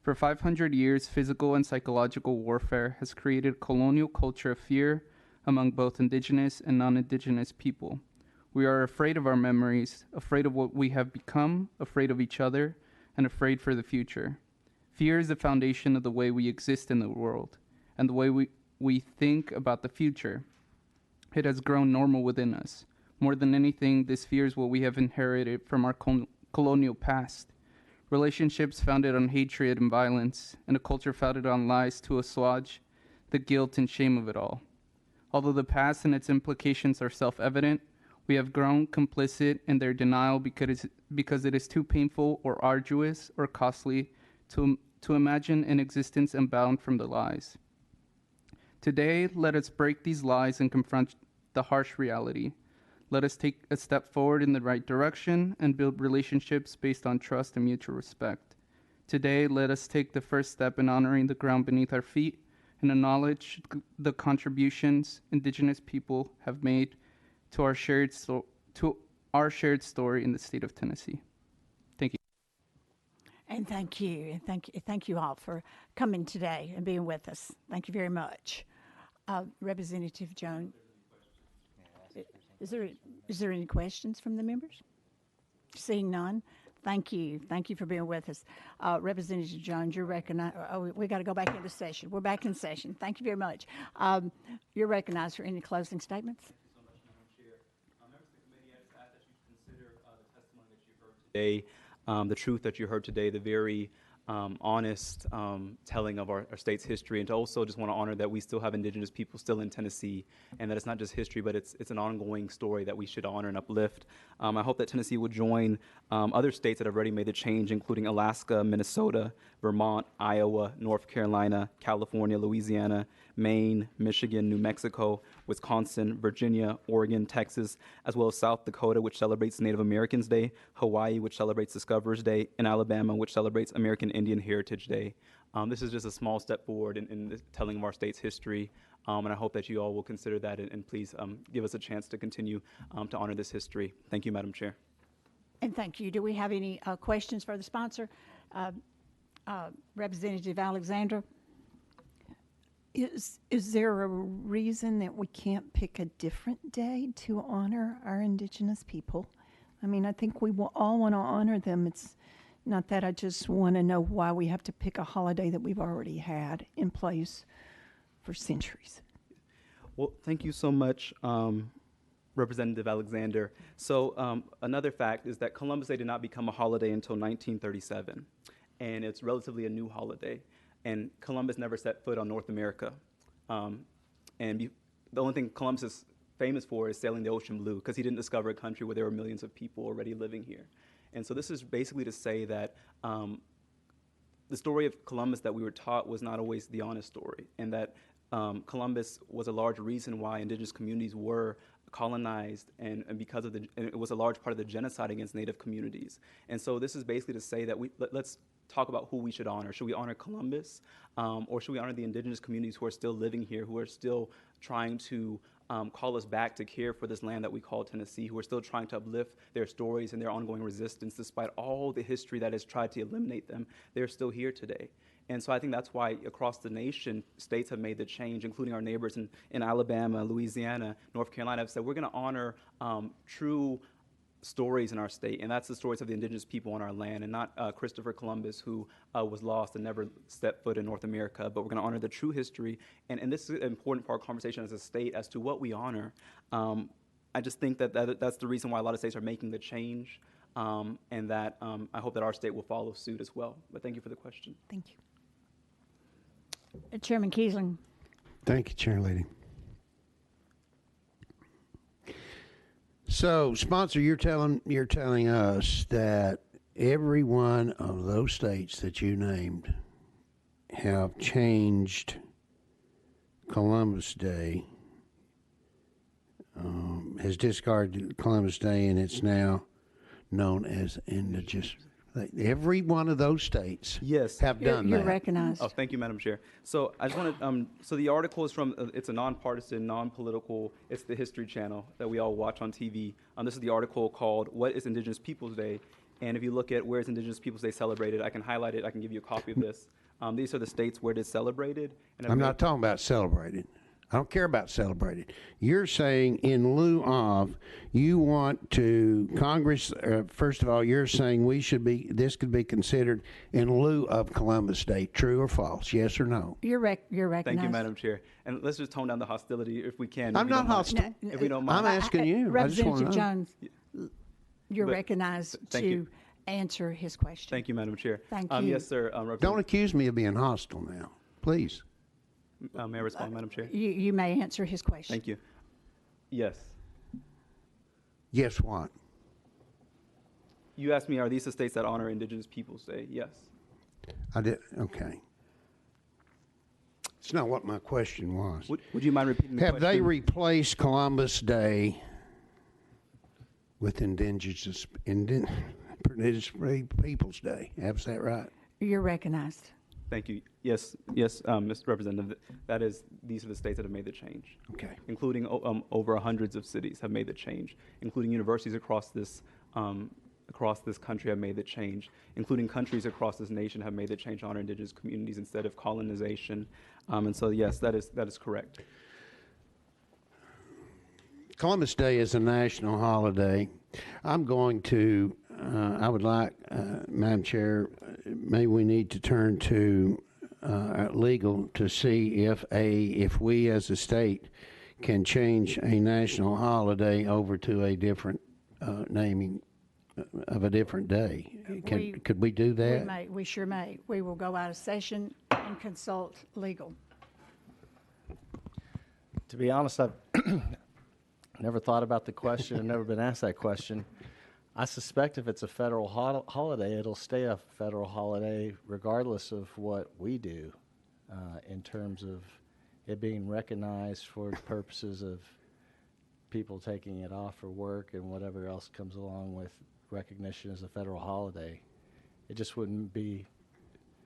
For 500 years, physical and psychological warfare has created a colonial culture of fear among both indigenous and non-indigenous people. We are afraid of our memories, afraid of what we have become, afraid of each other, and afraid for the future. Fear is the foundation of the way we exist in the world and the way we think about the future. It has grown normal within us. More than anything, this fear is what we have inherited from our colonial past. Relationships founded on hatred and violence, and a culture founded on lies to assuage the guilt and shame of it all. Although the past and its implications are self-evident, we have grown complicit in their denial because it is too painful or arduous or costly to imagine an existence unbound from the lies. Today, let us break these lies and confront the harsh reality. Let us take a step forward in the right direction and build relationships based on trust and mutual respect. Today, let us take the first step in honoring the ground beneath our feet and acknowledge the contributions Indigenous people have made to our shared story in the state of Tennessee." Thank you. And thank you. And thank you all for coming today and being with us. Thank you very much. Representative Jones. Is there any questions from the members? Seeing none, thank you. Thank you for being with us. Representative Jones, you're recognized. Oh, we got to go back into session. We're back in session. Thank you very much. You're recognized for any closing statements. Today, the truth that you heard today, the very honest telling of our state's history, and to also just want to honor that we still have indigenous people still in Tennessee, and that it's not just history, but it's an ongoing story that we should honor and uplift. I hope that Tennessee will join other states that have already made the change, including Alaska, Minnesota, Vermont, Iowa, North Carolina, California, Louisiana, Maine, Michigan, New Mexico, Wisconsin, Virginia, Oregon, Texas, as well as South Dakota, which celebrates Native Americans Day, Hawaii, which celebrates Discoverers Day, and Alabama, which celebrates American Indian Heritage Day. This is just a small step forward in the telling of our state's history, and I hope that you all will consider that and please give us a chance to continue to honor this history. Thank you, Madam Chair. And thank you. Do we have any questions for the sponsor? Representative Alexander? Is there a reason that we can't pick a different day to honor our indigenous people? I mean, I think we will all want to honor them. It's not that I just want to know why we have to pick a holiday that we've already had in place for centuries. Well, thank you so much, Representative Alexander. So another fact is that Columbus Day did not become a holiday until 1937, and it's relatively a new holiday. And Columbus never set foot on North America. The only thing Columbus is famous for is sailing the ocean blue, because he didn't discover a country where there were millions of people already living here. And so this is basically to say that the story of Columbus that we were taught was not always the honest story, and that Columbus was a large reason why indigenous communities were colonized, and because of and it was a large part of the genocide against Native communities. And so this is basically to say that let's talk about who we should honor. Should we honor Columbus, or should we honor the indigenous communities who are still living here, who are still trying to call us back to care for this land that we call Tennessee, who are still trying to uplift their stories and their ongoing resistance despite all the history that has tried to eliminate them? They're still here today. And so I think that's why across the nation, states have made the change, including our neighbors in Alabama, Louisiana, North Carolina, have said we're going to honor true stories in our state, and that's the stories of the indigenous people on our land, and not Christopher Columbus, who was lost and never stepped foot in North America. But we're going to honor the true history, and this is important for our conversation as a state as to what we honor. I just think that's the reason why a lot of states are making the change, and that I hope that our state will follow suit as well. But thank you for the question. Thank you. Chairman Kiesling. Thank you, Chair Lady. So, sponsor, you're telling us that every one of those states that you named have changed Columbus Day, has discarded Columbus Day, and it's now known as Indigenous. Every one of those states have done that. You're recognized. Oh, thank you, Madam Chair. So I just want to, so the article is from, it's a nonpartisan, non-political, it's the History Channel that we all watch on TV. This is the article called What is Indigenous Peoples Day? And if you look at where is Indigenous Peoples Day celebrated, I can highlight it, I can give you a copy of this. These are the states where it is celebrated. And I'm not talking about celebrated. I don't care about celebrated. You're saying in lieu of, you want to, Congress, first of all, you're saying this could be considered in lieu of Columbus Day. True or false? Yes or no? You're recognized. Thank you, Madam Chair. And let's just tone down the hostility if we can. I'm not hostile. If we don't mind. I'm asking you. Representative Jones, you're But- recognized thank to you. answer his question. Thank you, Madam Chair. Thank you. Yes, sir. Don't accuse me of being hostile now, please. May I respond, Madam Chair? You may answer his question. Thank you. Yes. Yes, what? You asked me, are these the states that honor Indigenous Peoples Day? Yes. I did. Okay. It's not what my question was. Would you mind repeating the Have question? they replaced Columbus Day with Indigenous Peoples Day? Is that right? You're recognized. Thank you. Yes, Mr. Representative. These are the states that have made the change. Okay. Including over hundreds of cities have made the change, including universities across this country have made the change, including countries across this nation have made the change to honor indigenous communities instead of colonization. And so, yes, that is correct. Columbus Day is a national holiday. I'm going to, I would like, Madam Chair, maybe we need to turn to legal to see if we as a state can change a national holiday over to a different naming of a different day. Could we do that? We sure may. We will go out of session and consult legal. To be honest, I've never thought about the question. I've never been asked that question. I suspect if it's a federal holiday, it'll stay a federal holiday regardless of what we do in terms of it being recognized for the purposes of people taking it off for work and whatever else comes along with recognition as a federal holiday. It just wouldn't be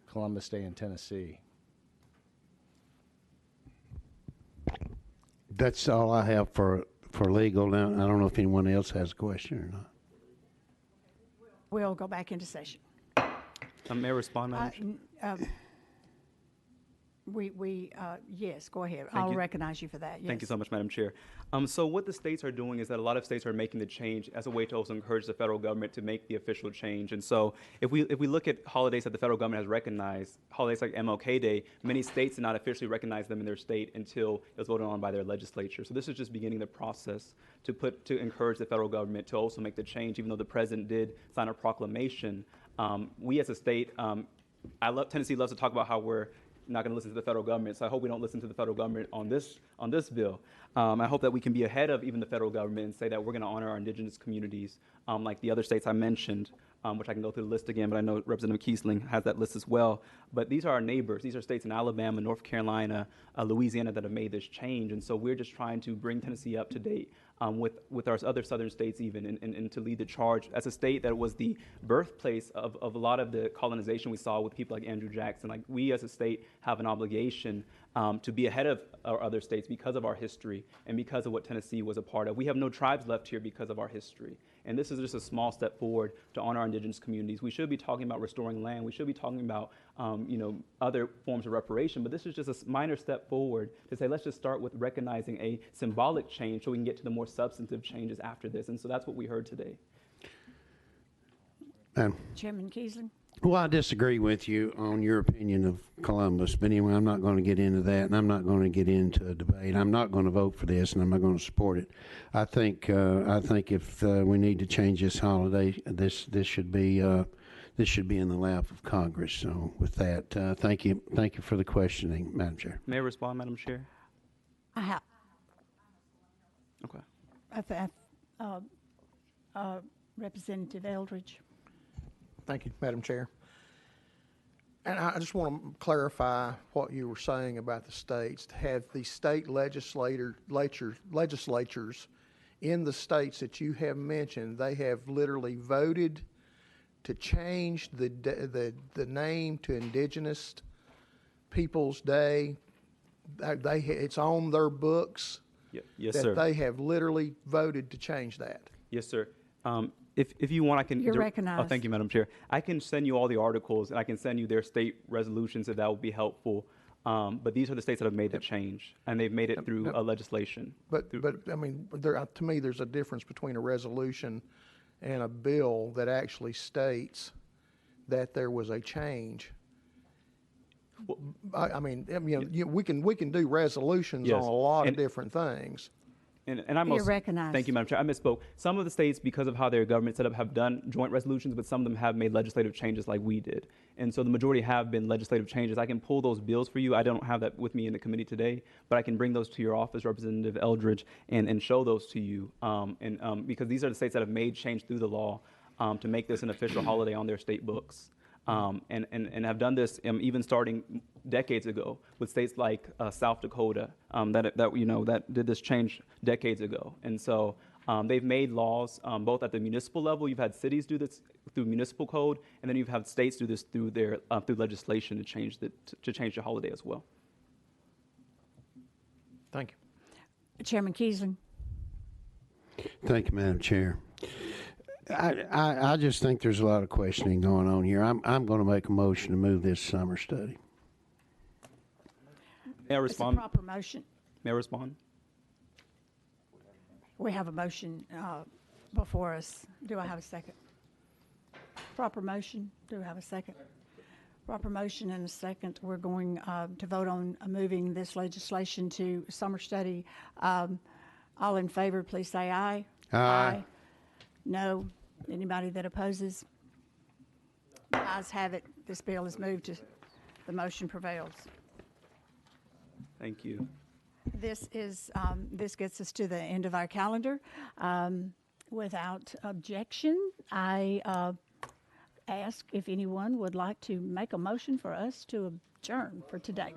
Columbus Day in Tennessee. That's all I have for legal. Now, I don't know if anyone else has a question or not. We'll go back into session. May I respond, Madam Chair? yes, go ahead. Thank I'll you. recognize you for that. Thank you Yes. so much, Madam Chair. So what the states are doing is that a lot of states are making the change as a way to also encourage the federal government to make the official change. And so if we look at holidays that the federal government has recognized, holidays like MLK Day, many states did not officially recognize them in their state until it was voted on by their legislature. So this is just beginning the process to encourage the federal government to also make the change, even though the president did sign a proclamation. We as a state, Tennessee loves to talk about how we're not going to listen to the federal government, so I hope we don't listen to the federal government on this bill. I hope that we can be ahead of even the federal government and say that we're going to honor our indigenous communities, like the other states I mentioned, which I can go through the list again, but I know Representative Kiesling has that list as well. But these are our neighbors. These are states in Alabama, North Carolina, Louisiana that have made this change, and so we're just trying to bring Tennessee up to date with our other southern states even, and to lead the charge as a state that was the birthplace of a lot of the colonization we saw with people like Andrew Jackson. Like, we as a state have an obligation to be ahead of our other states because of our history and because of what Tennessee was a part of. We have no tribes left here because of our history. And this is just a small step forward to honor our indigenous communities. We should be talking about restoring land. We should be talking about other forms of reparation. But this is just a minor step forward to say, let's just start with recognizing a symbolic change so we can get to the more substantive changes after this. And so that's what we heard today. Chairman Kiesling? Well, I disagree with you on your opinion of Columbus, but anyway, I'm not going to get into that, and I'm not going to get into a debate. I'm not going to vote for this, and I'm not going to support it. I think if we need to change this holiday, this should be in the lap of Congress. So, with that, thank you for the questioning, Madam Chair. May I respond, Madam Chair? Okay. Representative Eldridge. Thank you, Madam Chair. And I just want to clarify what you were saying about the states. To have the state legislatures in the states that you have mentioned, they have literally voted to change the name to Indigenous Peoples Day. It's on their books. Yes, that sir. They have literally voted to change that. Yes, sir. If you want, I can. You're recognized. Oh, thank you, Madam Chair. I can send you all the articles, and I can send you their state resolutions if that would be helpful. But these are the states that have made the change, and they've made it through legislation. But I mean, to me, there's a difference between a resolution and a bill that actually states that there was a change. I mean, we can do resolutions on a lot of different things. And I You're recognized. Thank you, Madam Chair. I misspoke. Some of the states, because of how their government set up, have done joint resolutions, but some of them have made legislative changes like we did. And so the majority have been legislative changes. I can pull those bills for you. I don't have that with me in the committee today, but I can bring those to your office, Representative Eldridge, and show those to you. Because these are the states that have made change through the law to make this an official holiday on their state books. And have done this even starting decades ago with states like South Dakota that did this change decades ago. And so they've made laws both at the municipal level. You've had cities do this through municipal code, and then you've had states do this through their through legislation to change the holiday as well. Thank you, Chairman Kiesling. Thank you, Madam Chair. I just think there's a lot of questioning going on here. I'm going to make a motion to move this summer study. May I respond? It's a proper motion. May I respond? We have a motion before us. Do I have a second? Proper motion. Do I have a second? Proper motion and a second. We're going to vote on moving this legislation to summer study. All in favor, please say aye. Aye. No. Anybody that opposes? The ayes have it. This bill is moved to the motion prevails. Thank you. This gets us to the end of our calendar. Without objection, I ask if anyone would like to make a motion for us to adjourn for today.